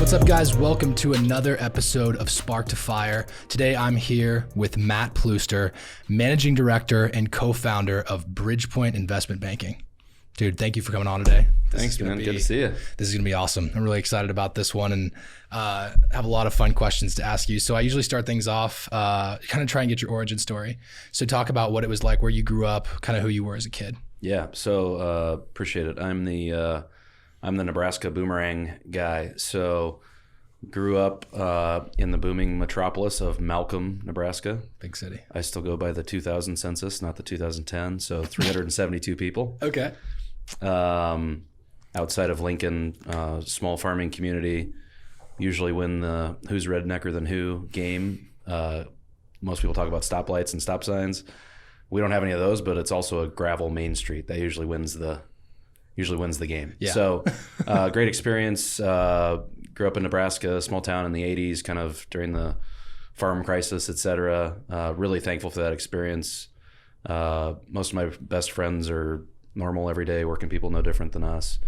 What's up, guys? Welcome to another episode of Spark to Fire. Today, I'm here with Matt Plooster, Managing Director and Co-founder of Bridgepoint Investment Banking. Dude, thank you for coming on today. Thanks, man. Good to see you. This is going to be awesome. I'm really excited about this one and have a lot of fun questions to ask you. So I usually start things off, kind of try and get your origin story. So talk about what it was like, where you grew up, kind of who you were as a kid. Yeah, so appreciate it. I'm the Nebraska boomerang guy. So grew up in the booming metropolis of Malcolm, Nebraska. Big city. I still go by the 2000 census, not the 2010. So 372 people. Okay. Outside of Lincoln, small farming community. Usually win the who's rednecker than who game. Most people talk about stoplights and stop signs. We don't have any of those, but it's also a gravel main street that usually wins the game. Yeah. So great experience. Grew up in Nebraska, small town in the 80s, kind of during the farm crisis, et cetera. Really thankful for that experience. Most of my best friends are normal, everyday working people, no different than us.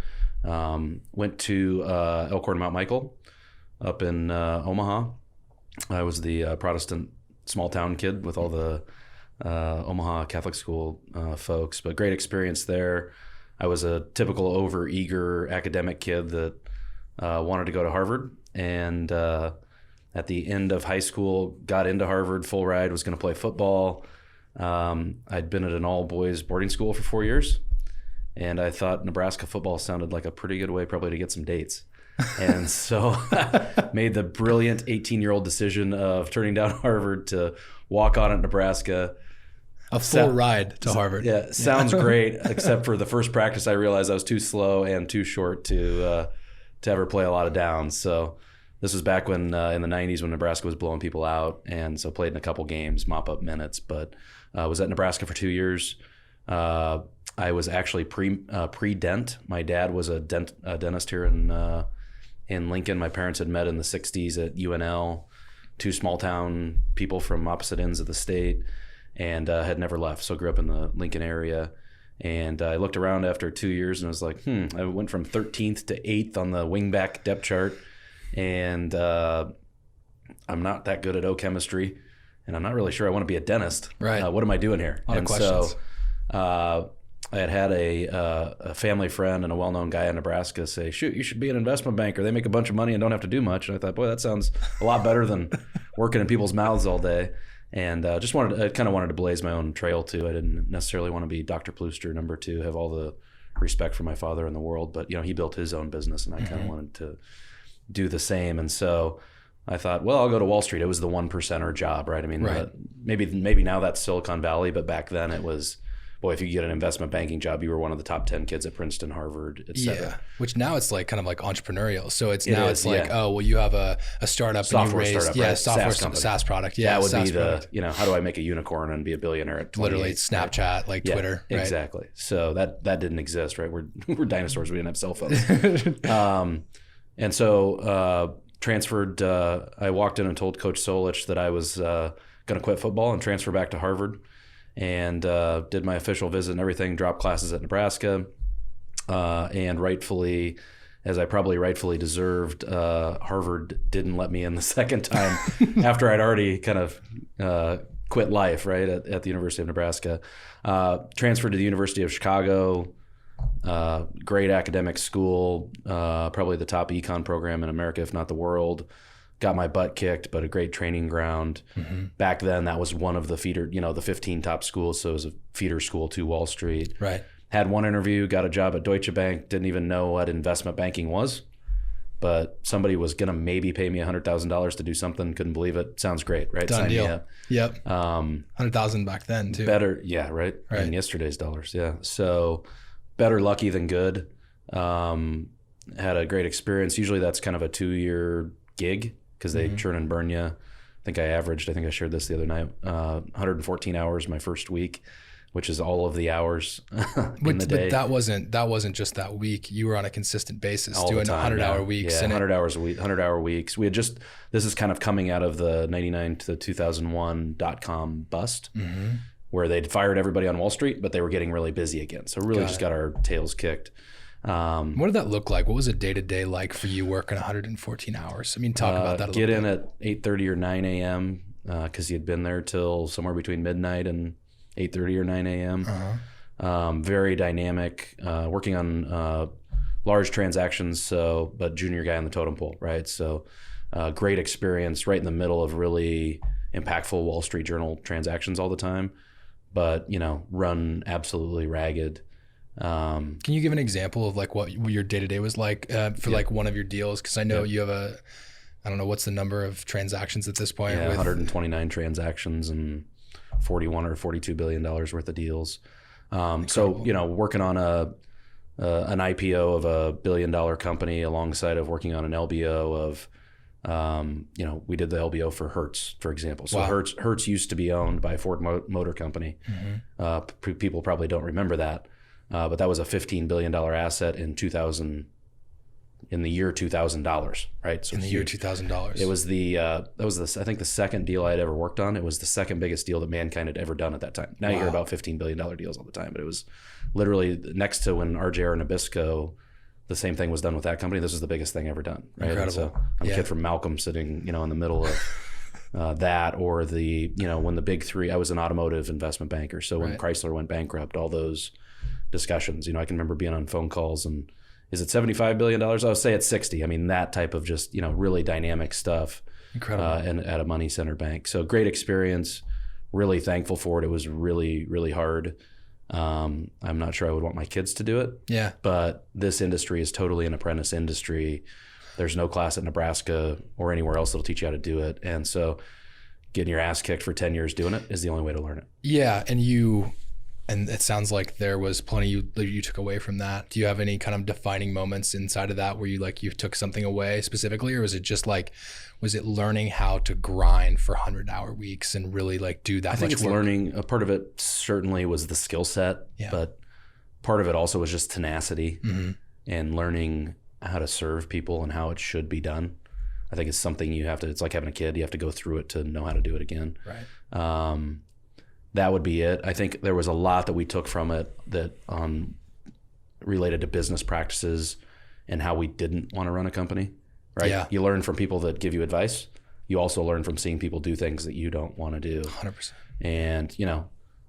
Went to Elkhorn Mount Michael up in Omaha. I was the Protestant small town kid with all the Omaha Catholic school folks, but great experience there. I was a typical over-eager academic kid that wanted to go to Harvard, and at the end of high school, got into Harvard, full ride, was going to play football. I'd been at an all-boys boarding school for 4 years, and I thought Nebraska football sounded like a pretty good way probably to get some dates. And so made the brilliant 18-year-old decision of turning down Harvard to walk on at Nebraska. A full ride to Harvard. Yeah, sounds great, except for the first practice I realized I was too slow and too short to ever play a lot of downs. So this was back when in the 90s when Nebraska was blowing people out, and so played in a couple games, mop-up minutes, but was at Nebraska for 2 years. I was actually pre-dent. My dad was a dentist here in Lincoln. My parents had met in the 60s at UNL, two small town people from opposite ends of the state, and had never left. So grew up in the Lincoln area. And I looked around after 2 years and I was like, I went from 13th to 8th on the wingback depth chart. And I'm not that good at O-chemistry, and I'm not really sure I want to be a dentist. Right. What am I doing here? A lot of questions. So I had a family friend and a well-known guy in Nebraska say, shoot, you should be an investment banker. They make a bunch of money and don't have to do much. And I thought, boy, that sounds a lot better than working in people's mouths all day. And I kind of wanted to blaze my own trail too. I didn't necessarily want to be Dr. Plooster number 2, have all the respect for my father in the world, but he built his own business, and I kind of wanted to do the same. And so I thought, well, I'll go to Wall Street. It was the 1%er job, right? I mean, right. Maybe now that's Silicon Valley, but back then it was, boy, if you get an investment banking job, you were one of the top 10 kids at Princeton, Harvard, et cetera. Yeah, which now it's like kind of like entrepreneurial. So it's yeah. Oh, well, you have a startup software and you raised, startup, right? software SaaS product. Yeah, that would SaaS be product. how do I make a unicorn and be a billionaire at 28? Literally Snapchat, like Twitter. Right? Exactly. So that didn't exist, right? We're dinosaurs. We didn't have cell phones. And so transferred. I walked in and told Coach Solich that I was going to quit football and transfer back to Harvard. And did my official visit and everything, dropped classes at Nebraska, and rightfully, as I probably rightfully deserved, Harvard didn't let me in the second time after I'd already kind of quit life, right, at the University of Nebraska. Transferred to the University of Chicago, great academic school, probably the top econ program in America, if not the world. Got my butt kicked, but a great training ground. Mm-hmm. Back then, that was one of the feeder, the 15 top schools. So it was a feeder school to Wall Street. Right. Had one interview, got a job at Deutsche Bank. Didn't even know what investment banking was, but somebody was gonna maybe pay me $100,000 to do something. Couldn't believe it. Sounds great, right? Done Sign deal. me up. Yep. 100,000 back then too. Better, yeah, right. In yesterday's dollars, yeah. So better lucky than good. Had a great experience. Usually that's kind of a 2-year gig, because they churn and burn you. I think I shared this the other night, 114 hours my first week, which is all of the hours in the day. But that wasn't just that week. You were on a consistent basis all doing 100-hour weeks. Yeah, and 100-hour weeks. We had this is kind of coming out of the 99 to 2001 .com bust, where they'd fired everybody on Wall Street, but they were getting really busy again. So really got our tails kicked. What did that look like? What was a day-to-day like for you working 114 hours? I mean, talk about that a get little in bit. at 8:30 or 9 a.m. Because he had been there till somewhere between midnight and 8:30 or 9 a.m. Very dynamic, working on large transactions, but junior guy on the totem pole, right? So great experience right in the middle of really impactful Wall Street Journal transactions all the time, but, run absolutely ragged. Can you give an example of like what your day-to-day was like for like one of your deals? Because I know you have I don't know, what's the number of transactions at this point? Yeah, 129 transactions and $41 or $42 billion worth of deals. So, working on an IPO of $1 billion company alongside of working on an LBO of, we did the LBO for Hertz, for example. So wow. Hertz used to be owned by Ford Motor Company. People probably don't remember that. But that was a $15 billion asset in the year $2000, right? So in the year $2000, it was I think the second deal I'd ever worked on. It was the second biggest deal that mankind had ever done at that time. Now you hear about $15 billion deals all the time, but it was literally next to when RJR Nabisco, the same thing was done with that company. This was the biggest thing ever done, right? Incredible. So I'm a kid from Malcolm sitting, in the middle of that, or when the big three. I was an automotive investment banker, so when Chrysler went bankrupt, all those discussions. I can remember being on phone calls and, is it $75 billion? I'll say it's 60. I mean, that type of just, really dynamic stuff. Incredible. And at a money center bank. So great experience, really thankful for it. It was really, really hard. I'm not sure I would want my kids to do it. Yeah. But this industry is totally an apprentice industry. There's no class at Nebraska or anywhere else that'll teach you how to do it. And so getting your ass kicked for 10 years doing it is the only way to learn it. Yeah. And it sounds like there was plenty you took away from that. Do you have any kind of defining moments inside of that where you took something away specifically, or was it just was it learning how to grind for 100-hour weeks and really do that much work? I think it's learning. A part of it certainly was the skill set, but part of it also was just tenacity and learning how to serve people and how it should be done. I think it's something it's like having a kid. You have to go through it to know how to do it again. Right. That would be it. I think there was a lot that we took from it that related to business practices and how we didn't want to run a company, right? Yeah. You learn from people that give you advice. You also learn from seeing people do things that you don't want to do. 100%. And,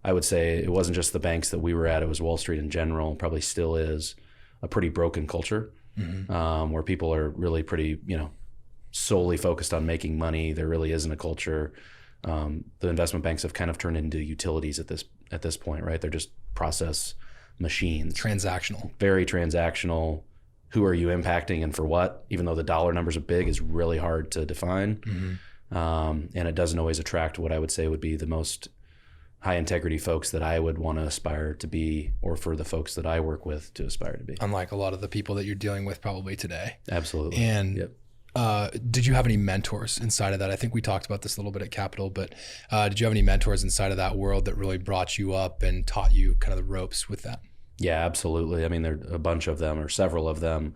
I would say it wasn't just the banks that we were at. It was Wall Street in general, probably still is a pretty broken culture where people are really pretty, solely focused on making money. There really isn't a culture. The investment banks have kind of turned into utilities at this point, right? They're just process machines. Transactional. Very transactional. Who are you impacting and for what? Even though the dollar numbers are big, is really hard to define. And it doesn't always attract what I would say would be the most high integrity folks that I would want to aspire to be, or for the folks that I work with to aspire to be. Unlike a lot of the people that you're dealing with probably today. Absolutely. And did you have any mentors inside of that? I think we talked about this a little bit at Capital, but did you have any mentors inside of that world that really brought you up and taught you kind of the ropes with that? Yeah, absolutely. I mean, there are a bunch of them, or several of them.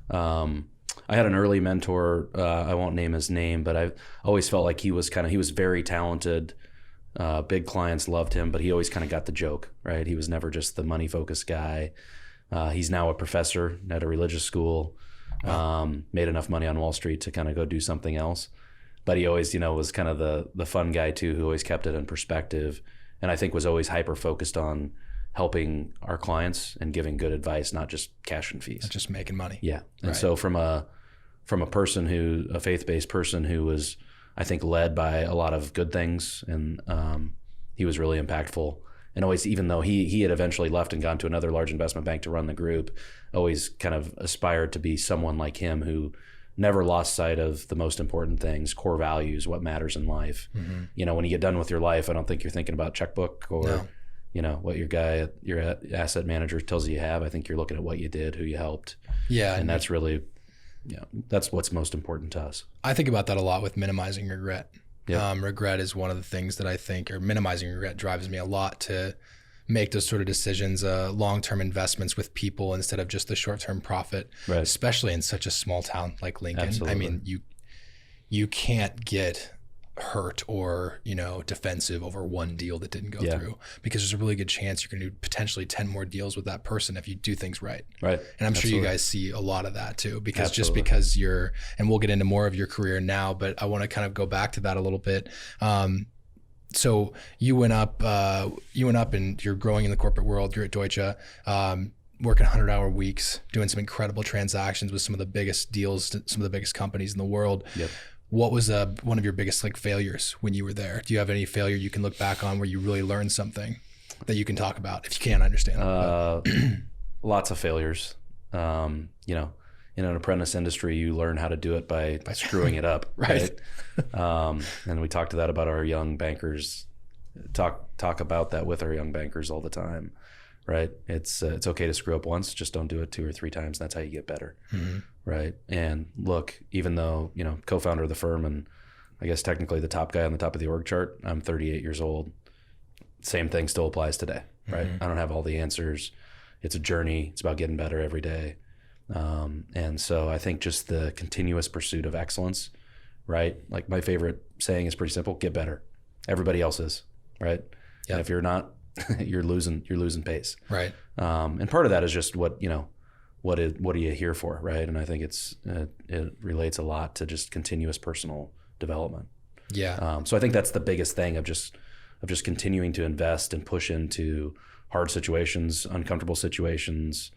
I had an early mentor. I won't name his name, but I always felt like he was very talented. Big clients loved him, but he always kind of got the joke, right? He was never just the money focused guy. He's now a professor at a religious school. Made enough money on Wall Street to kind of go do something else. But he always, was kind of the fun guy too, who always kept it in perspective. And I think was always hyper focused on helping our clients and giving good advice, not just cash and fees. Not just making money. Yeah. And so from a faith-based person who was, I think, led by a lot of good things, and he was really impactful. And always, even though he had eventually left and gone to another large investment bank to run the group, always kind of aspired to be someone like him who never lost sight of the most important things, core values, what matters in life. When you get done with your life, I don't think you're thinking about checkbook or, what your asset manager tells you have. I think you're looking at what you did, who you helped. Yeah. And that's really, that's what's most important to us. I think about that a lot with minimizing regret. Yep. Regret is one of the things that I think, or minimizing regret, drives me a lot to make those sort of decisions, long-term investments with people instead of just the short-term profit, right. Especially in such a small town like Lincoln. Absolutely. I mean, you can't get hurt or, defensive over one deal that didn't go through, because there's a really good chance you're going to do potentially 10 more deals with that person if you do things right. Right. And I'm sure you guys see a lot of that too, because just because and we'll get into more of your career now, but I want to kind of go back to that a little bit. So you went up and you're growing in the corporate world. You're at Deutsche, working 100-hour weeks, doing some incredible transactions with some of the biggest deals, some of the biggest companies in the world. Yep. What was one of your biggest failures when you were there? Do you have any failure you can look back on where you really learned something that you can talk about? If you can, understand. Lots of failures. In an apprentice industry, you learn how to do it by screwing it up. Right. And we talk to that about our young bankers. Talk about that with our young bankers all the time. Right. It's okay to screw up once, just don't do it 2 or 3 times. That's how you get better. Mm-hmm. Right. And look, even though, co-founder of the firm and I guess technically the top guy on the top of the org chart, I'm 38 years old. Same thing still applies today. Right. Mm-hmm. I don't have all the answers. It's a journey. It's about getting better every day. And so I think just the continuous pursuit of excellence, right? Like my favorite saying is pretty simple: get better. Everybody else is, right? Yeah. And if you're not, you're losing pace. Right. And part of that is just what are you here for? Right. And I think it relates a lot to just continuous personal development. Yeah. So I think that's the biggest thing of just continuing to invest and push into hard situations, uncomfortable situations,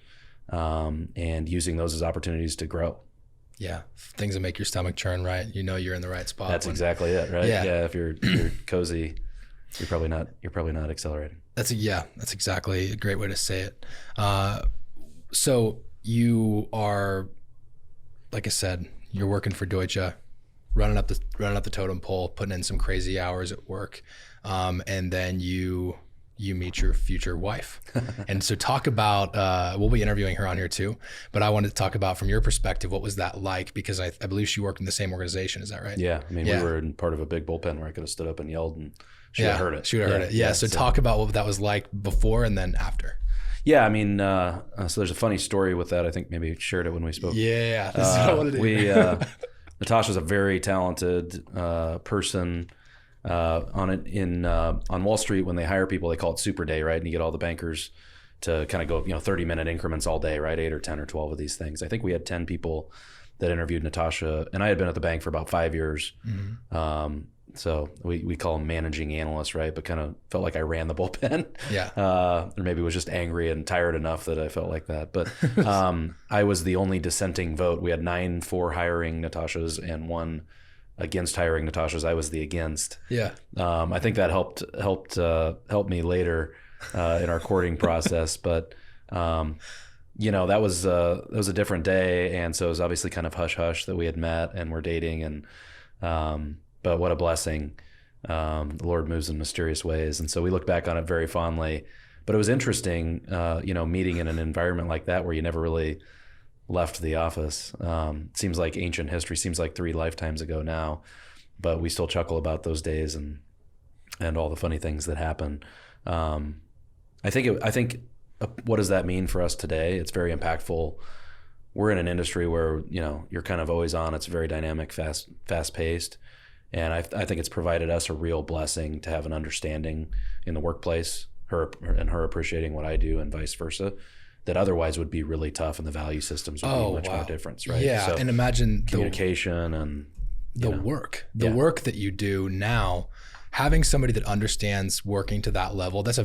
and using those as opportunities to grow. Yeah. Things that make your stomach churn, right? You're in the right spot. That's exactly it, right? Yeah. If you're cozy, you're probably not accelerating. That's exactly a great way to say it. So you are, like I said, you're working for Deutsche, running up the totem pole, putting in some crazy hours at work, and then you meet your future wife. And so talk about, we'll be interviewing her on here too, but I wanted to talk about from your perspective, what was that like? Because I believe she worked in the same organization. Is that right? Yeah. I mean, we were in part of a big bullpen where I could have stood up and yelled and she would have heard it. She would have heard it. Yeah. So talk about what that was like before and then after. Yeah. I mean, so there's a funny story with that. I think maybe shared it when we spoke. Yeah. This is what I want to do. Natasha's a very talented person. On Wall Street, when they hire people, they call it Super Day, right? And you get all the bankers to kind of go, 30-minute increments all day, right? 8 or 10 or 12 of these things. I think we had 10 people that interviewed Natasha, and I had been at the bank for about 5 years. Mm-hmm. So we call them managing analysts, right? But kind of felt like I ran the bullpen. Yeah. Or maybe was just angry and tired enough that I felt like that. But I was the only dissenting vote. We had 9 for hiring Natasha's and 1 against hiring Natasha's. I was the against. Yeah. I think that helped me later in our courting process. But that was a different day, and so it was obviously kind of hush hush that we had met and were dating. And but what a blessing! The Lord moves in mysterious ways, and so we look back on it very fondly. But it was interesting, meeting in an environment like that where you never really left the office. Seems like ancient history, seems like 3 lifetimes ago now, but we still chuckle about those days and all the funny things that happen. I think what does that mean for us today? It's very impactful. We're in an industry where, you're kind of always on. It's very dynamic, fast paced. And I think it's provided us a real blessing to have an understanding in the workplace, her appreciating what I do and vice versa, that otherwise would be really tough, and the value systems would be much more different, right? Yeah, so, and imagine communication and the work work that you do now. Having somebody that understands working to that level, it's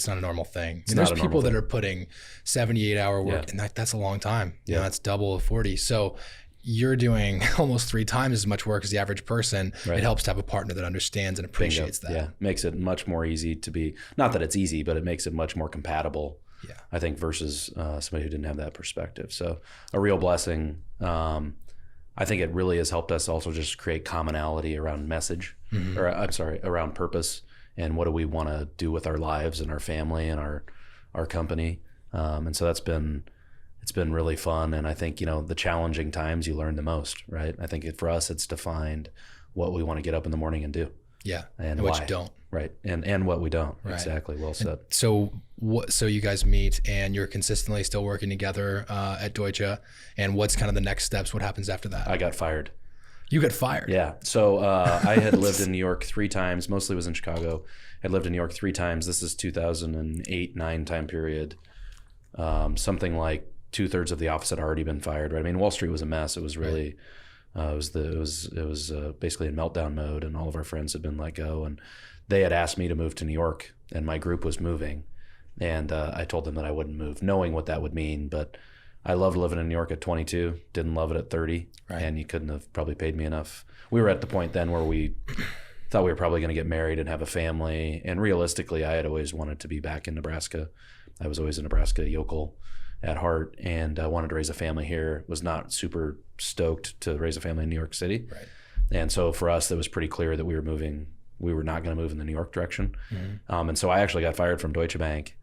not a normal thing. There's people that are putting 78-hour work, and that's a long time. Yeah. That's double of 40. So you're doing almost 3 times as much work as the average person. Right. It helps to have a partner that understands and appreciates that. Yeah, makes it much more easy to be, not that it's easy, but it makes it much more compatible. Yeah, I think versus somebody who didn't have that perspective. So a real blessing. I think it really has helped us also just create commonality around message, around purpose, and what do we want to do with our lives and our family and our company. And so it's been really fun. And I think, the challenging times you learn the most, right? I think for us, it's defined what we want to get up in the morning and do. Yeah. And what why. you don't. Right. And what we don't. Right. Exactly. Well said. So you guys meet and you're consistently still working together at Deutsche, and what's kind of the next steps? What happens after that? I got fired. You got fired. Yeah. So I had lived in New York 3 times. Mostly was in Chicago. I'd lived in New York 3 times. This is 2008-9 time period. Something like 2/3 of the office had already been fired. Right. I mean, Wall Street was a mess. It was really, it was basically in meltdown mode, and all of our friends had been let go. And they had asked me to move to New York, and my group was moving, and I told them that I wouldn't move, knowing what that would mean. But I loved living in New York at 22. Didn't love it at 30, and you couldn't have probably paid me enough. We were at the point then where we thought we were probably going to get married and have a family. And realistically, I had always wanted to be back in Nebraska. I was always a Nebraska yokel at heart, and I wanted to raise a family here. Was not super stoked to raise a family in New York City. Right. And so for us, it was pretty clear that we were moving. We were not going to move in the New York direction. And so I actually got fired from Deutsche Bank.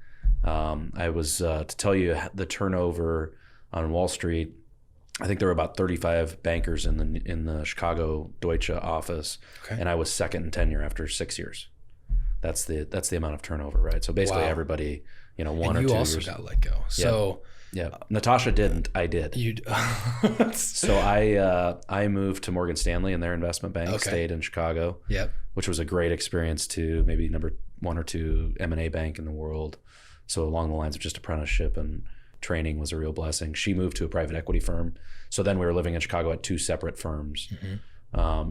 I was, to tell you the turnover on Wall Street, I think there were about 35 bankers in the Chicago Deutsche office, and I was second in tenure after 6 years. That's the amount of turnover, right? So basically everybody, 1 or 2 years. You also got let go. So yeah, Natasha didn't. I did. So I moved to Morgan Stanley in their investment bank. Stayed in Chicago. Yep. Which was a great experience too. Maybe number 1 or 2 M&A bank in the world. So along the lines of just apprenticeship and training was a real blessing. She moved to a private equity firm. So then we were living in Chicago at 2 separate firms.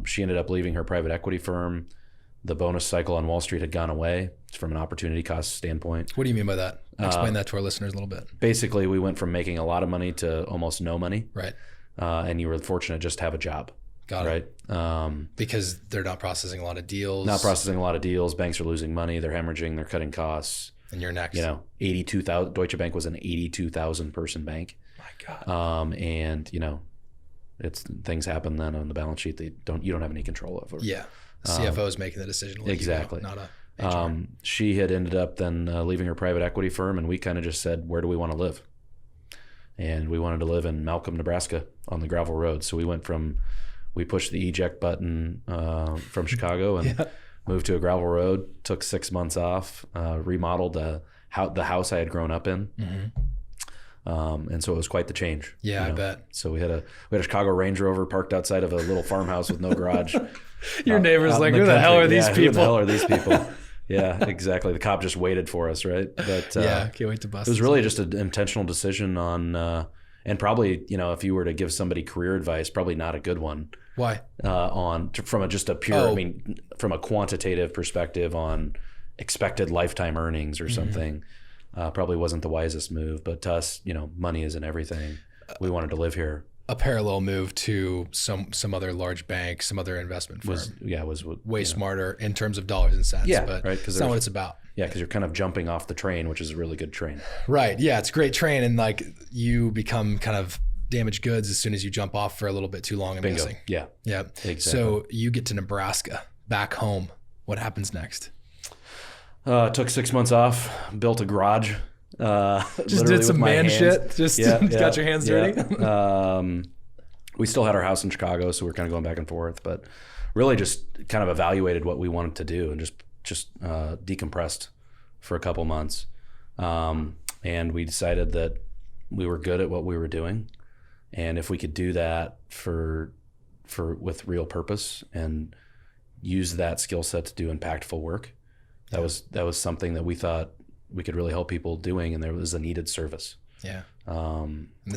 She ended up leaving her private equity firm. The bonus cycle on Wall Street had gone away from an opportunity cost standpoint. What do you mean by that? Explain that to our listeners a little bit. Basically, we went from making a lot of money to almost no money. Right. And you were fortunate just to have a job. Got it. Right. Because they're not processing a lot of deals. Not processing a lot of deals. Banks are losing money. They're hemorrhaging. They're cutting costs. And you're next. 82,000. Deutsche Bank was an 82,000 person bank. My God. And it's things happen then on the balance sheet that you don't have any control of. Yeah. The CFO is making the decision. Exactly. Not a HR. She had ended up then leaving her private equity firm, and we kind of just said, where do we want to live? And we wanted to live in Malcolm, Nebraska on the gravel road. So we pushed the eject button from Chicago and moved to a gravel road, took 6 months off, remodeled the house I had grown up in. And so it was quite the change. Yeah, I bet. So we had a Chicago Range Rover parked outside of a little farmhouse with no garage. Your neighbor's like, who the hell are these people? Who the hell are these people? Yeah, exactly. The cop just waited for us, right? But can't wait to bust. It was really just an intentional decision on, and probably, if you were to give somebody career advice, probably not a good one. Why? From a quantitative perspective on expected lifetime earnings or something, probably wasn't the wisest move. But to us, money isn't everything. We wanted to live here. A parallel move to some other large bank, some other investment firm was way smarter in terms of dollars and cents. Yeah, but right. It's not what it's about. Yeah, because you're kind of jumping off the train, which is a really good train. Right. Yeah, it's a great train, and like you become kind of damaged goods as soon as you jump off for a little bit too long. I'm guessing. Yeah. Yeah. Exactly. So you get to Nebraska, back home. What happens next? Took 6 months off, built a garage. Just did some man shit. Just got your hands dirty. We still had our house in Chicago, so we're kind of going back and forth, but really just kind of evaluated what we wanted to do and just decompressed for a couple months. And we decided that we were good at what we were doing, and if we could do that with real purpose and use that skill set to do impactful work, that was something that we thought we could really help people doing, and there was a needed service. Yeah. We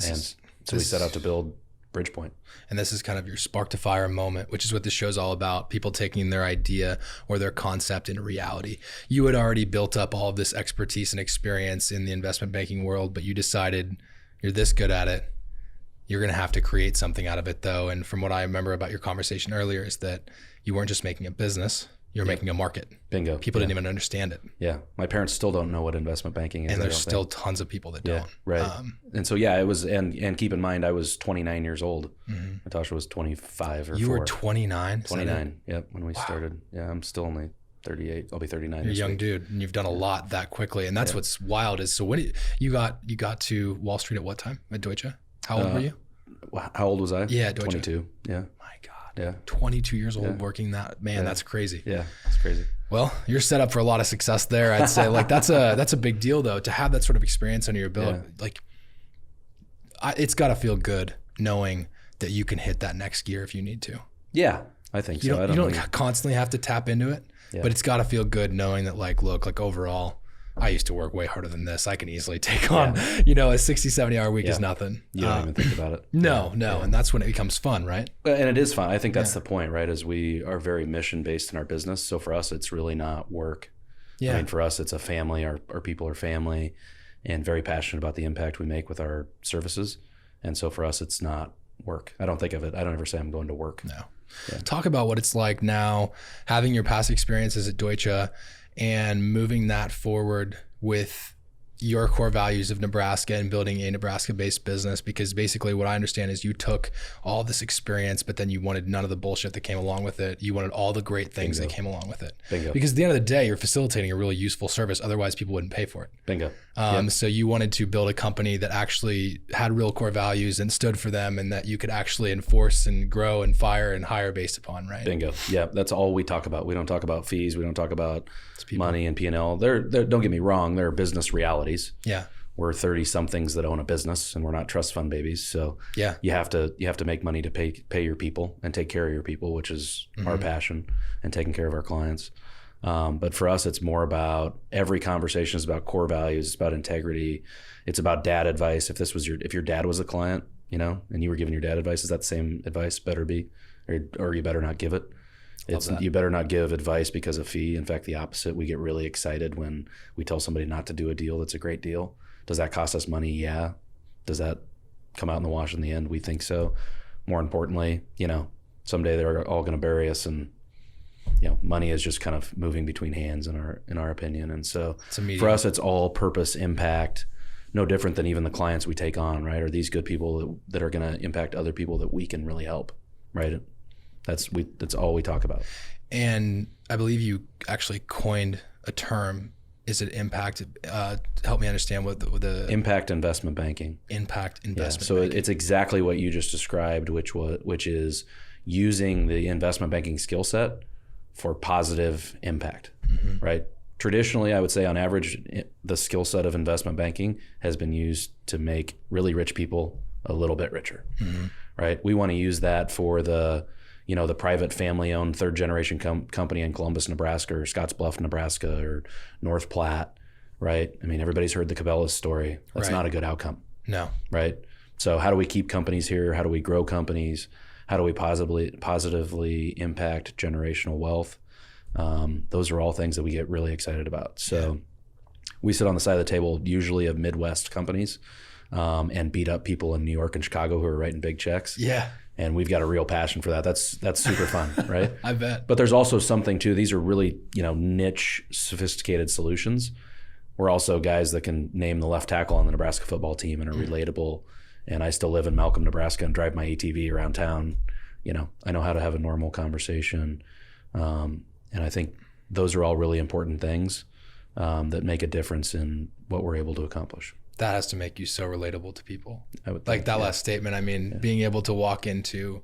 set out to build Bridgepoint. And this is kind of your spark to fire moment, which is what this show's all about. People taking their idea or their concept into reality. You had already built up all of this expertise and experience in the investment banking world, but you decided you're this good at it. You're going to have to create something out of it though. And from what I remember about your conversation earlier is that you weren't just making a business, you were making a market. Bingo. People didn't even understand it. Yeah. My parents still don't know what investment banking is. And there's still tons of people that don't. Right. And so, it was, and keep in mind, I was 29 years old. Natasha was 25 or You were 29? 29. Yep. When we started. Yeah. I'm still only 38. I'll be 39. You're a young dude, and you've done a lot that quickly. And that's what's wild is, so when you got to Wall Street at what time at Deutsche? How old were you? How old was I? Yeah, Deutsche. 22. Yeah. My God. Yeah. 22 years old working that. Man, that's crazy. Yeah, it's crazy. Well, you're set up for a lot of success there. I'd say like that's a big deal though, to have that sort of experience under your belt. Yeah. Like it's got to feel good knowing that you can hit that next gear if you need to. Yeah, I think You so. don't, you don't constantly have to tap into it, Yeah. but it's got to feel good knowing that like, look, like overall, I used to work way harder than this. I can easily take on, a 60, 70 hour week is nothing. You don't even think about it. No. And that's when it becomes fun, right? And it is fun. I think that's the point, right? Is we are very mission based in our business. So for us, it's really not work. Yeah. I mean, for us, it's a family. Our people are family and very passionate about the impact we make with our services. And so for us, it's not work. I don't think of it. I don't ever say I'm going to work. No. Yeah. Talk about what it's like now, having your past experiences at Deutsche and moving that forward with your core values of Nebraska and building a Nebraska-based business, because basically what I understand is you took all this experience, but then you wanted none of the bullshit that came along with it. You wanted all the great things that came along with it. Bingo. Because at the end of the day, you're facilitating a really useful service. Otherwise, people wouldn't pay for it. Bingo. So you wanted to build a company that actually had real core values and stood for them, and that you could actually enforce and grow and fire and hire based upon, right? Bingo. Yeah, that's all we talk about. We don't talk about fees. We don't talk about money and P&L. They're, don't get me wrong, they're business realities. Yeah. We're 30 somethings that own a business, and we're not trust fund babies. So you have to make money to pay your people and take care of your people, which is our passion, and taking care of our clients. But for us, it's more about, every conversation is about core values. It's about integrity. It's about dad advice. If your dad was a client, and you were giving your dad advice, is that the same advice? Better be, or you better not give it. You better not give advice because of fee. In fact, the opposite. We get really excited when we tell somebody not to do a deal that's a great deal. Does that cost us money? Yeah. Does that come out in the wash in the end? We think so. More importantly, someday they're all going to bury us, and money is just kind of moving between hands in our opinion. And so for us, it's all purpose, impact, no different than even the clients we take on, right? Are these good people that are going to impact other people that we can really help, right? That's all we talk about. And I believe you actually coined a term. Is it impact? Help me understand what the impact investment banking. Impact investment. So banking. It's exactly what you just described, which is using the investment banking skill set for positive impact, right? Traditionally, I would say on average, the skill set of investment banking has been used to make really rich people a little bit richer, right? We want to use that for the private family-owned third-generation company in Columbus, Nebraska, or Scottsbluff, Nebraska, or North Platte, right? I mean, everybody's heard the Cabela's story. That's not a good outcome. No. Right? So how do we keep companies here? How do we grow companies? How do we positively impact generational wealth? Those are all things that we get really excited about. So we sit on the side of the table, usually of Midwest companies, and beat up people in New York and Chicago who are writing big checks. Yeah. And we've got a real passion for that. That's super fun, right? I bet. But there's also something too. These are really, niche, sophisticated solutions. We're also guys that can name the left tackle on the Nebraska football team and are relatable. And I still live in Malcolm, Nebraska, and drive my ATV around town. I know how to have a normal conversation. And I think those are all really important things that make a difference in what we're able to accomplish. That has to make you so relatable to people. I would think, that last statement. I mean, being able to walk into,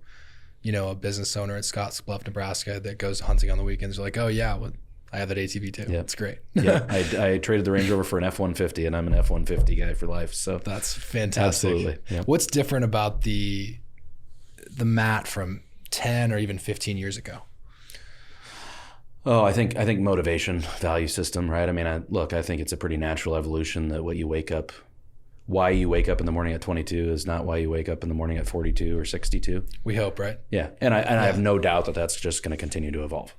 a business owner at Scottsbluff, Nebraska that goes hunting on the weekends. You're like, oh yeah, well, I have that ATV too. Yeah. It's great. I traded the Range Rover for an F-150, and I'm an F-150 guy for life. So that's fantastic. Absolutely. Yeah. What's different about the Matt from 10 or even 15 years ago? Oh, I think motivation, value system, right? I mean, I think it's a pretty natural evolution that why you wake up in the morning at 22 is not why you wake up in the morning at 42 or 62. We hope, right? Yeah. And I have no doubt that that's just going to continue to evolve,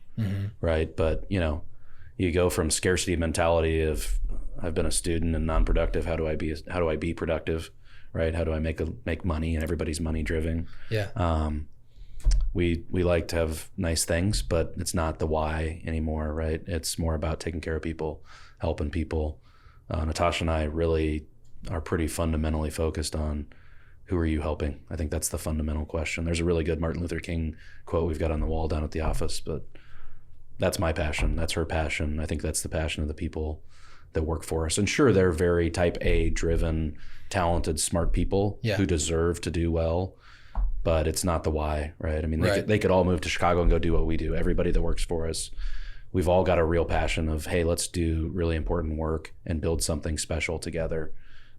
right? But, you go from scarcity mentality of I've been a student and non-productive. How do I be productive, right? How do I make money? And everybody's money driven. Yeah. We like to have nice things, but it's not the why anymore, right? It's more about taking care of people, helping people. Natasha and I really are pretty fundamentally focused on who are you helping? I think that's the fundamental question. There's a really good Martin Luther King quote we've got on the wall down at the office, but that's my passion. That's her passion. I think that's the passion of the people that work for us. And sure, they're very type A driven, talented, smart people who deserve to do well. But it's not the why, right? I mean, they could all move to Chicago and go do what we do. Everybody that works for us, we've all got a real passion of, hey, let's do really important work and build something special together,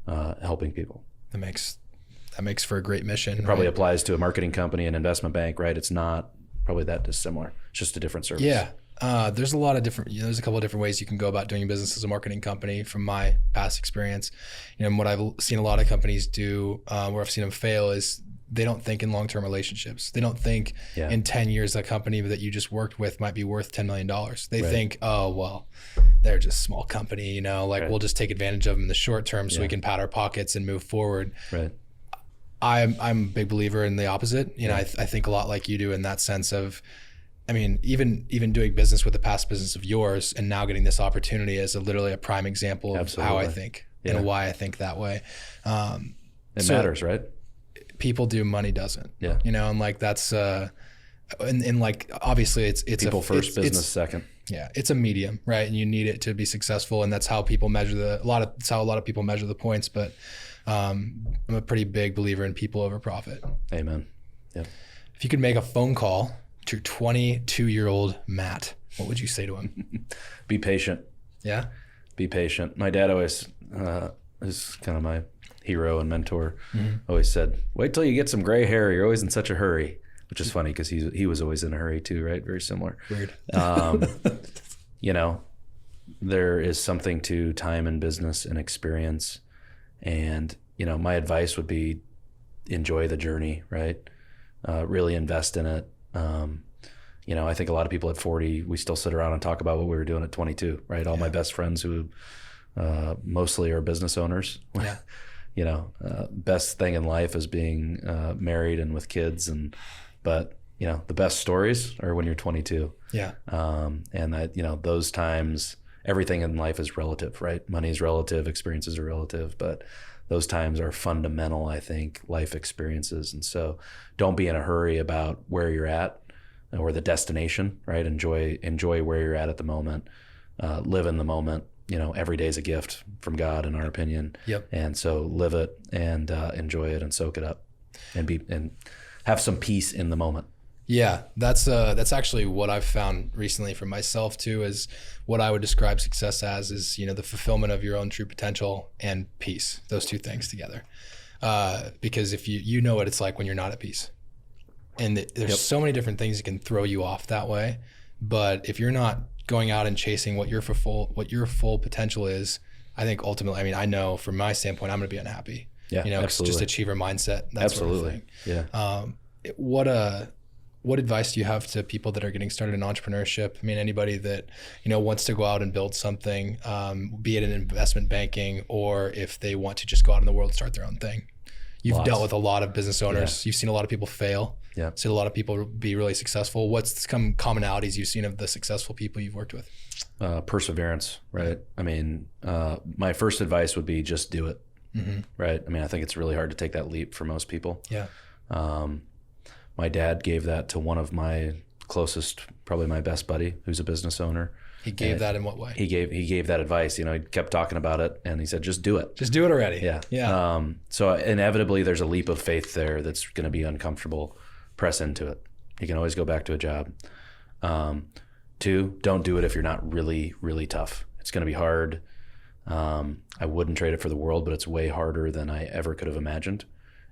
helping people. That makes for a great mission. It probably applies to a marketing company, an investment bank, right? It's not probably that dissimilar. It's just a different service. Yeah. There's a couple of different ways you can go about doing business as a marketing company from my past experience. And what I've seen a lot of companies do, where I've seen them fail, is they don't think in long-term relationships. They don't think in 10 years, a company that you just worked with might be worth $10 million. They think, oh, well, they're just a small company, we'll just take advantage of them in the short term so we can pad our pockets and move forward. Right. I'm a big believer in the opposite. I think a lot like you do in that sense of, even doing business with a past business of yours and now getting this opportunity is literally a prime example of how I think and why I think that way. It matters, right? People do, money doesn't. Yeah. And that's and obviously it's people first, business second. Yeah, it's a medium, right? And you need it to be successful, and that's how people measure that's how a lot of people measure the points. But I'm a pretty big believer in people over profit. Amen. Yeah. If you could make a phone call to 22-year-old Matt, what would you say to him? Be patient. Yeah. Be patient. My dad always is kind of my hero and mentor. Always said, wait till you get some gray hair. You're always in such a hurry, which is funny because he was always in a hurry too, right? Very similar. Weird. There is something to time and business and experience. And, my advice would be enjoy the journey, right? Really invest in it. I think a lot of people at 40, we still sit around and talk about what we were doing at 22, right? All my best friends who mostly are business owners. Yeah. Best thing in life is being married and with kids, but the best stories are when you're 22. Yeah. Those times, everything in life is relative, right? Money is relative, experiences are relative, but those times are fundamental, I think, life experiences. And so don't be in a hurry about where you're at or the destination, right? Enjoy where you're at the moment. Live in the moment. Every day is a gift from God, in our opinion. Yep. And so live it and enjoy it and soak it up and have some peace in the moment. Yeah, that's actually what I've found recently for myself too, is what I would describe success as is, the fulfillment of your own true potential and peace, those two things together. Because if you know what it's like when you're not at peace, and there's so many different things that can throw you off that way. But if you're not going out and chasing what your full potential is, I think ultimately, I know from my standpoint, I'm going to be unhappy. Yeah, absolutely. Just achiever mindset. That absolutely. Sort of thing. What advice do you have to people that are getting started in entrepreneurship? Anybody that, wants to go out and build something, be it in investment banking, or if they want to just go out in the world and start their own thing. You've dealt with a lot of business owners. Yeah. You've seen a lot of people fail. Yeah. Seen a lot of people be really successful. What's some commonalities you've seen of the successful people you've worked with? Perseverance, right? My first advice would be just do it, right? I think it's really hard to take that leap for most people. Yeah. My dad gave that to one of my closest, probably my best buddy, who's a business owner. He gave that in what way? He gave that advice. He kept talking about it, and he said, "Just do it. Just do it already." Yeah. Yeah. So inevitably, there's a leap of faith there that's going to be uncomfortable. Press into it. You can always go back to a job. 2, don't do it if you're not really, really tough. It's going to be hard. I wouldn't trade it for the world, but it's way harder than I ever could have imagined.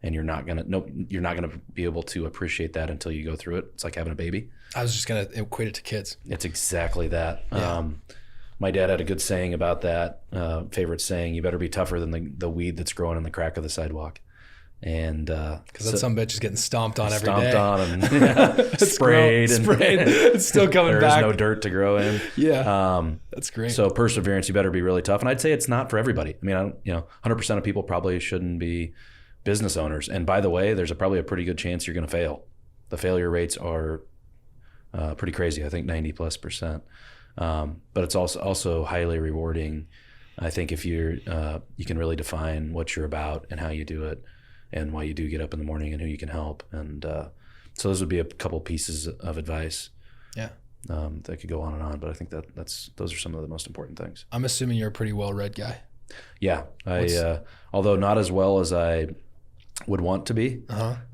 And you're not gonna be able to appreciate that until you go through it. It's like having a baby. I was just gonna equate it to kids. It's exactly that. Yeah. My dad had a good saying about that. Favorite saying: "You better be tougher than the weed that's growing in the crack of the sidewalk." And because that some bitch is getting stomped on every day. Stomped on and sprayed. It's still coming back. There's no dirt to grow in. Yeah, that's great. So perseverance, you better be really tough. And I'd say it's not for everybody. 100% of people probably shouldn't be business owners. And by the way, there's probably a pretty good chance you're going to fail. The failure rates are pretty crazy. I think 90+%. But it's also highly rewarding. I think if you can really define what you're about and how you do it, and why you do get up in the morning and who you can help. And so those would be a couple pieces of advice. Yeah. That could go on and on, but I think those are some of the most important things. I'm assuming you're a pretty well-read guy. Yeah. Although not as well as I would want to be.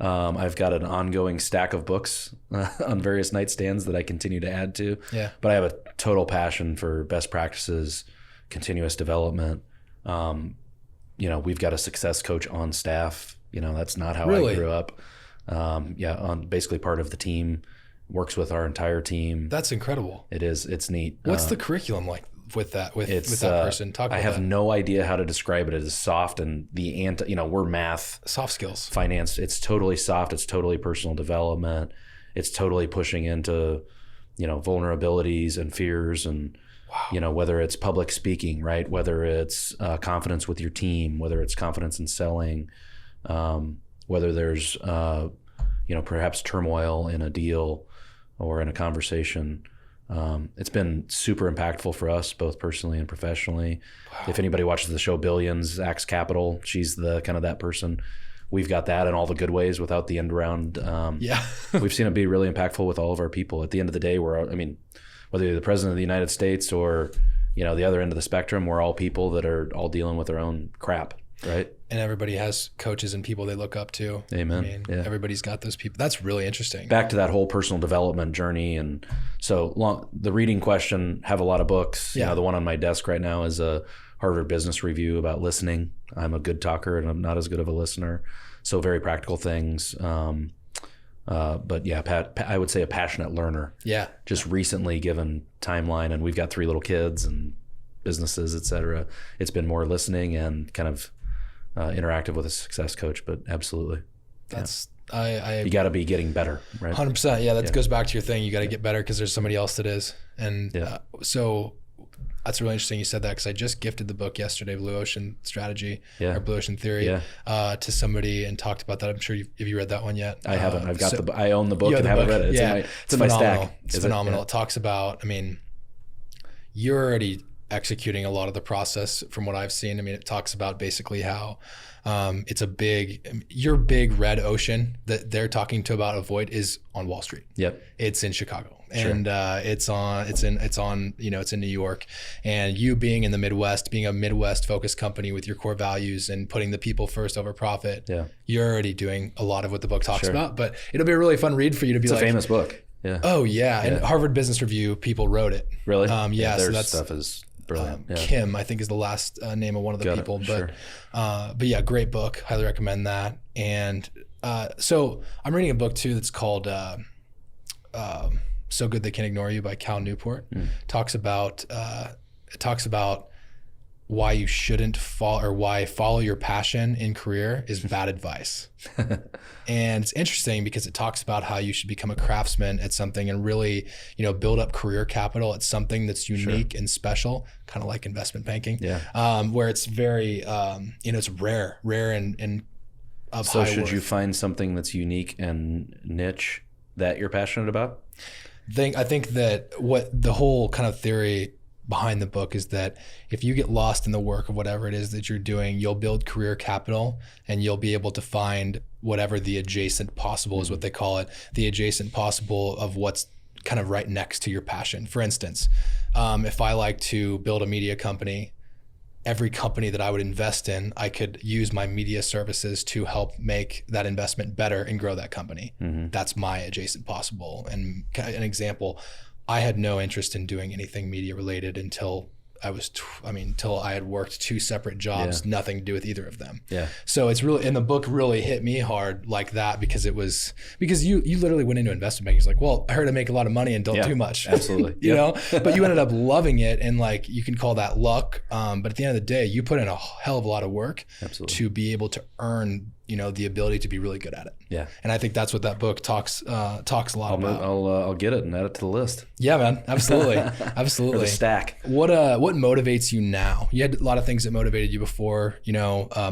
I've got an ongoing stack of books on various nightstands that I continue to add to. Yeah. But I have a total passion for best practices, continuous development. We've got a success coach on staff. That's not how I grew up. On basically part of the team. works with our entire team. That's incredible. It is. It's neat. What's the curriculum like with that person? Talk about I have that. no idea how to describe it. It is soft, and we're math, Soft skills, finance. It's totally soft. It's totally personal development. It's totally pushing into, vulnerabilities and fears, and whether it's public speaking, right? Whether it's confidence with your team, whether it's confidence in selling, whether there's perhaps turmoil in a deal or in a conversation. It's been super impactful for us, both personally and professionally. Wow. If anybody watches the show Billions, Axe Capital, she's the kind of that person. We've got that in all the good ways without the end around. We've seen it be really impactful with all of our people. At the end of the day, whether you're the president of the United States or, the other end of the spectrum, we're all people that are all dealing with their own crap, right? And everybody has coaches and people they look up to. Amen. Everybody's got those people. That's really interesting. Back to that whole personal development journey. And so the reading question, have a lot of books. Yeah. The one on my desk right now is a Harvard Business Review about listening. I'm a good talker and I'm not as good of a listener. So very practical things. But yeah, I would say a passionate learner. Yeah. Just recently given timeline, and we've got 3 little kids and businesses, et cetera. It's been more listening and kind of interactive with a success coach, but absolutely. You got to be getting better, right? 100%. Yeah. That goes back to your thing. You got to get better because there's somebody else that is. And so that's really interesting you said that, because I just gifted the book yesterday, Blue Ocean Strategy or Blue Ocean Theory, to somebody and talked about that. I'm sure have you read that one yet? I haven't. I own the book and haven't read it. It's in my stack. It's phenomenal. It talks about, you're already executing a lot of the process from what I've seen. It talks about basically how it's your big red ocean that they're talking to about avoid is on Wall Street. Yep. It's in Chicago. Sure. And it's in New York, and you being in the Midwest, being a Midwest focused company with your core values and putting the people first over profit, you're already doing a lot of what the book talks about, but it'll be a really fun read for you to be it's a famous book. Yeah. Oh yeah. And Harvard Business Review people wrote it. Really? Their stuff is brilliant. Kim, I think, is the last name of one of the people, but yeah, great book. Highly recommend that. And so I'm reading a book too that's called So Good They Can't Ignore You by Cal Newport. Talks about why you shouldn't why follow your passion in career is bad advice. And it's interesting because it talks about how you should become a craftsman at something and really, build up career capital at something that's unique and special, kind of like investment banking, where it's very, it's rare and of high worth. Should you find something that's unique and niche that you're passionate about? I think that what the whole kind of theory behind the book is that if you get lost in the work of whatever it is that you're doing, you'll build career capital and you'll be able to find whatever the adjacent possible is what they call it, the adjacent possible of what's kind of right next to your passion. For instance, if I like to build a media company, every company that I would invest in, I could use my media services to help make that investment better and grow that company. That's my adjacent possible. And an example, I had no interest in doing anything media related until until I had worked 2 separate jobs, nothing to do with either of them. Yeah. So it's really, and the book really hit me hard like that because you literally went into investment banking. It's like, well, I heard I make a lot of money and don't do much. Absolutely. you know, but you ended up loving it. And you can call that luck. But at the end of the day, you put in a hell of a lot of work to be able to earn, the ability to be really good at it. Yeah. And I think that's what that book talks a lot about. I'll get it and add it to the list. Yeah, man. Absolutely. Absolutely. Or the stack. What motivates you now? You had a lot of things that motivated you before,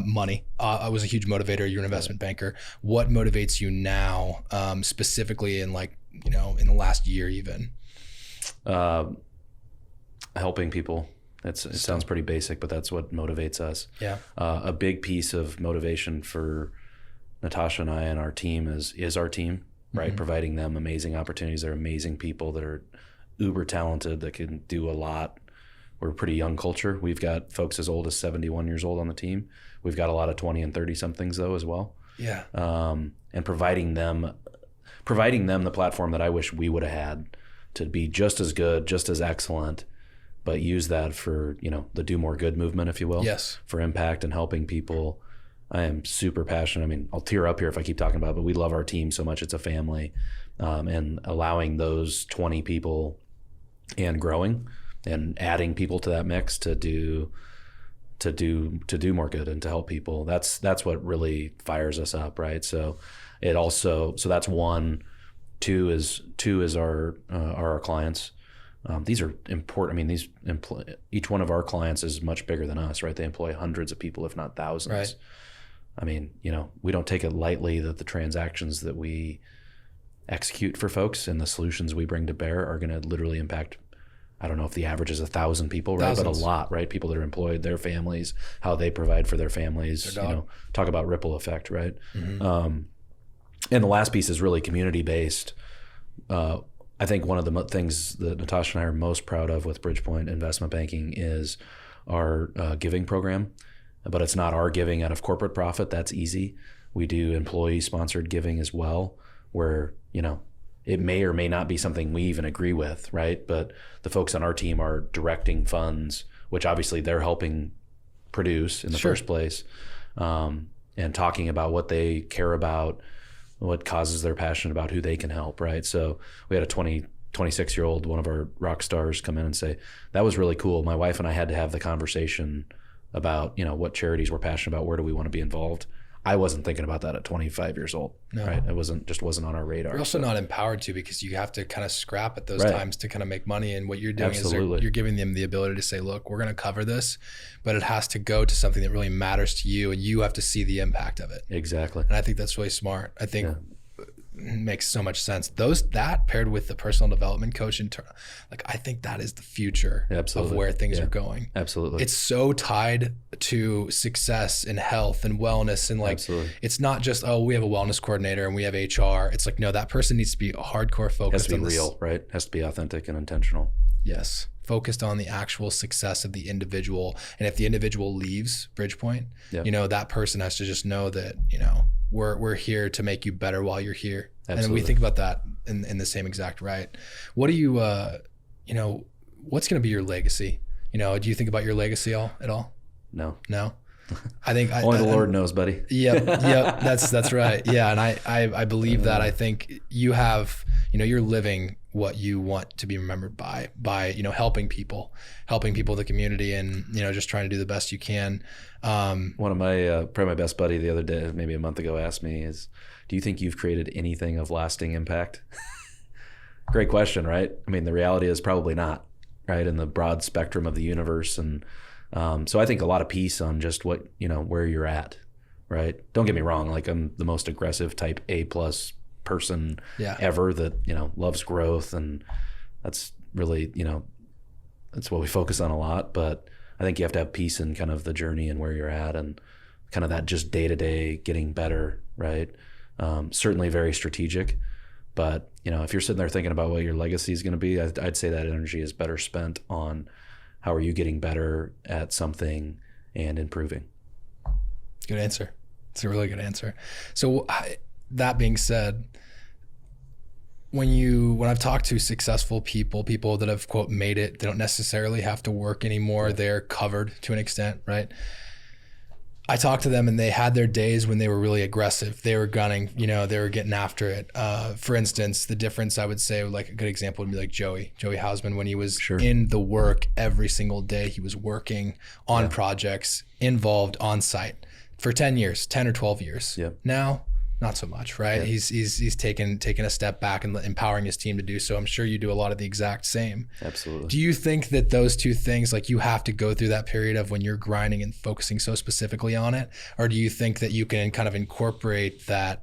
money. I was a huge motivator. You're an investment banker. What motivates you now, specifically in in the last year even? Helping people. It sounds pretty basic, but that's what motivates us. Yeah. A big piece of motivation for Natasha and I and our team is our team, right? Providing them amazing opportunities. They're amazing people that are uber talented, that can do a lot. We're a pretty young culture. We've got folks as old as 71 years old on the team. We've got a lot of 20 and 30 somethings though as well. Yeah. And providing them the platform that I wish we would have had to be just as good, just as excellent, but use that for, the do more good movement, if you will. Yes. For impact and helping people I am super passionate. I mean, I'll tear up here if I keep talking about it, but we love our team so much. It's a family. And allowing those 20 people and growing and adding people to that mix to do more good and to help people. That's what really fires us up, right? So that's one. Two is our clients. These are important. I mean, each one of our clients is much bigger than us, right? They employ hundreds of people, if not thousands. Right. I mean, we don't take it lightly that the transactions that we execute for folks and the solutions we bring to bear are going to literally impact, I don't know if the average is 1,000 people, right? Thousands. But a lot, right? People that are employed, their families, how they provide for their families, talk about ripple effect, right? Mm-hmm. And the last piece is really community-based. I think one of the things that Natasha and I are most proud of with Bridgepoint Investment Banking is our giving program. But it's not our giving out of corporate profit. That's easy. We do employee-sponsored giving as well, where, it may or may not be something we even agree with, right? But the folks on our team are directing funds, which obviously they're helping produce in the first place, and talking about what they care about, what causes their passion about, who they can help, right? So we had a 26-year-old, one of our rock stars, come in and say, that was really cool. My wife and I had to have the conversation about, what charities we're passionate about, where do we want to be involved. I wasn't thinking about that at 25 years old, right? It wasn't on our radar. You're also not empowered to, because you have to kind of scrap at those times to kind of make money. And what you're doing is you're giving them the ability to say, look, we're going to cover this, but it has to go to something that really matters to you, and you have to see the impact of it. Exactly. And I think that's really smart. I think makes so much sense. That paired with the personal development coach, I think that is the future of where things are going. Absolutely. It's so tied to success and health and wellness, and it's not just, we have a wellness coordinator and we have HR. It's like, no, that person needs to be hardcore focused. Has to be real, right? Has to be authentic and intentional. Yes. Focused on the actual success of the individual. And if the individual leaves Bridgepoint, that person has to just know that, we're here to make you better while you're here. Absolutely. And we think about that in the same exact right. What do you, what's going to be your legacy? Do you think about your legacy at all? No. I think only the Lord knows, buddy. Yep. That's right. Yeah. And I believe that. I think you have, you're living what you want to be remembered by, helping people in the community, and, just trying to do the best you can. One of my, probably my best buddy the other day, maybe a month ago, asked me do you think you've created anything of lasting impact? Great question, right? I mean, the reality is probably not, right? In the broad spectrum of the universe. And, so I think a lot of peace on just what, where you're at, right? Don't get me wrong. I'm the most aggressive type A+ person ever that, loves growth. And that's really, that's what we focus on a lot. But I think you have to have peace in kind of the journey and where you're at, and kind of that just day-to-day getting better, right? Certainly very strategic, but if you're sitting there thinking about what your legacy is going to be, I'd say that energy is better spent on how are you getting better at something and improving. Good answer. It's a really good answer. So that being said, when I've talked to successful people that have, quote, made it, they don't necessarily have to work anymore. They're covered to an extent, right? I talked to them and they had their days when they were really aggressive. They were gunning, they were getting after it. For instance, the difference, I would say, like a good example would be like Joey Hausman, when he was in the work every single day. He was working on projects, involved on site for 10 or 12 years. Yeah. Now, not so much, right? Yeah. He's taken a step back and empowering his team to do so. I'm sure you do a lot of the exact same. Absolutely. Do you think that those two things, you have to go through that period of when you're grinding and focusing so specifically on it? Or do you think that you can kind of incorporate that?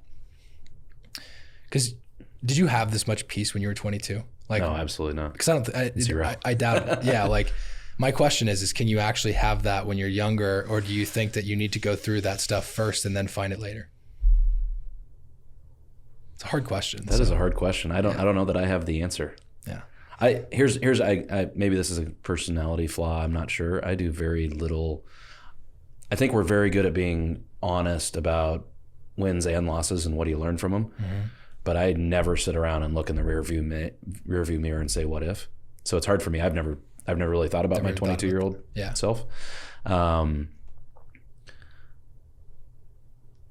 Because did you have this much peace when you were 22? No, absolutely not. Because I doubt it. Yeah, my question is can you actually have that when you're younger, or do you think that you need to go through that stuff first and then find it later? It's a hard question. That is a hard question. I don't know that I have the answer. Yeah. Here's maybe this is a personality flaw. I'm not sure. I do very little. I think we're very good at being honest about wins and losses and what do you learn from them. Mm-hmm. But I never sit around and look in the rearview mirror and say, what if? So it's hard for me. I've never really thought about my 22-year-old self.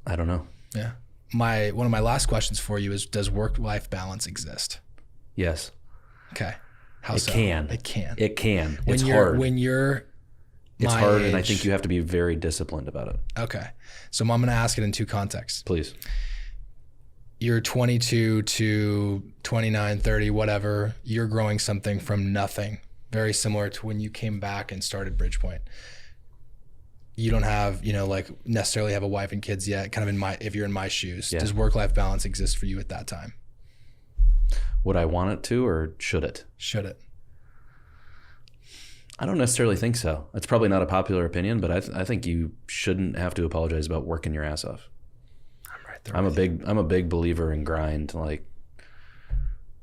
I don't know. Yeah. One of my last questions for you is, does work-life balance exist? Yes. Okay. How It so? can. It can. It can. When It's you're, hard. When you're It's my hard, and I age- think you have to be very disciplined about it. Okay. So I'm going to ask it in two contexts. Please. You're 22 to 29, 30, whatever. You're growing something from nothing, very similar to when you came back and started Bridgepoint. You don't have, like necessarily have a wife and kids yet, kind of if you're in my shoes. Yeah. Does work-life balance exist for you at that time? Would I want it to, or should it? Should it? I don't necessarily think so. It's probably not a popular opinion, but I think you shouldn't have to apologize about working your ass off. I'm right there. I'm a big believer in grind. Like,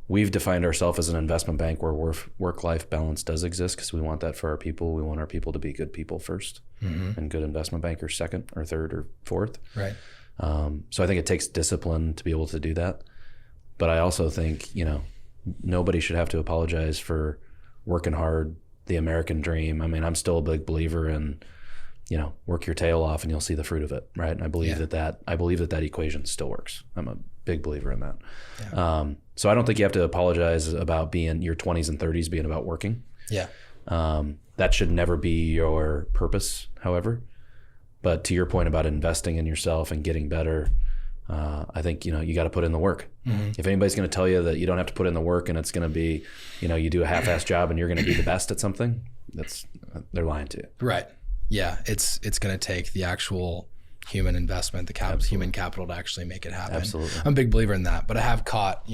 we've defined ourselves as an investment bank where work-life balance does exist because we want that for our people. We want our people to be good people first, and good investment bankers second or third or fourth. Right. So I think it takes discipline to be able to do that. But I also think, nobody should have to apologize for working hard, the American dream. I mean, I'm still a big believer in, work your tail off and you'll see the fruit of it, right? And I believe that equation still works. I'm a big believer in that. Yeah. So I don't think you have to apologize about being your 20s and 30s being about working. Yeah. That should never be your purpose, however. But to your point about investing in yourself and getting better, I think, you got to put in the work. If anybody's going to tell you that you don't have to put in the work and it's going to be, you do a half-assed job and you're going to be the best at something, they're lying to you. Right. Yeah. It's going to take the actual human investment, human capital to actually make it happen. Absolutely. I'm a big believer in that, but I have caught,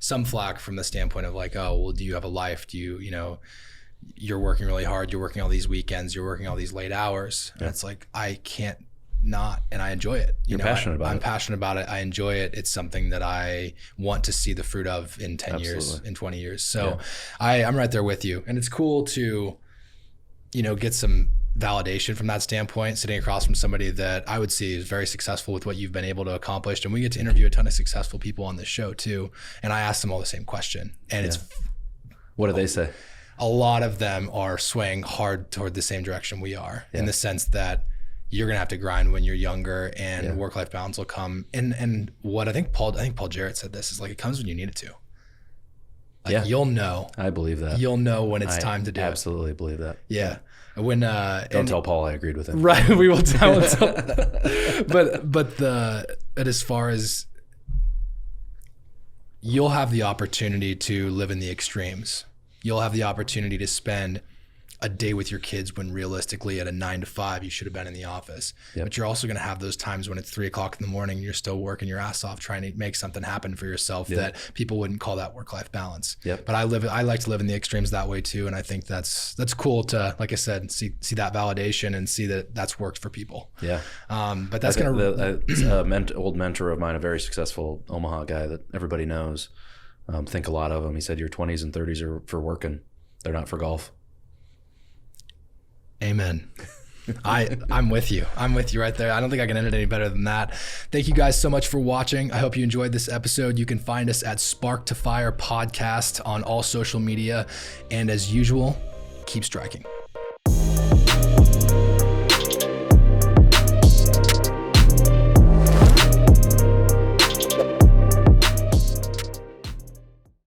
some flack from the standpoint of like, oh, well, do you have a life? Do you, you're working really hard. You're working all these weekends. You're working all these late hours. And it's like, I can't not, and I enjoy it. You're passionate about it. I'm passionate about it. I enjoy it. It's something that I want to see the fruit of in 10 years, in 20 years. So I'm right there with you. And it's cool to, get some validation from that standpoint, sitting across from somebody that I would see is very successful with what you've been able to accomplish. And we get to interview a ton of successful people on this show too. And I ask them all the same question. And it's, what do they say? A lot of them are swaying hard toward the same direction we are, in the sense that you're going to have to grind when you're younger, and work-life balance will come. And what I think Paul Jarrett said this is like, it comes when you need it to. Like, you'll know. I believe that. You'll know when it's time to do it. Absolutely believe that. Yeah. When don't tell Paul I agreed with him. Right. We will tell him. But as far as, you'll have the opportunity to live in the extremes. You'll have the opportunity to spend a day with your kids when realistically at a 9 to 5 you should have been in the office. But you're also going to have those times when it's 3 o'clock in the morning and you're still working your ass off trying to make something happen for yourself that people wouldn't call that work-life balance. But I like to live in the extremes that way too, and I think that's cool to, like I said, see that validation and see that that's worked for people. But that's going to old mentor of mine, a very successful Omaha guy that everybody knows, think a lot of him. He said your 20s and 30s are for working, they're not for golf. Amen. I'm with you. I'm with you right there. I don't think I can end it any better than that. Thank you guys so much for watching. I hope you enjoyed this episode. You can find us at Spark to Fire Podcast on all social media. And as usual, keep striking.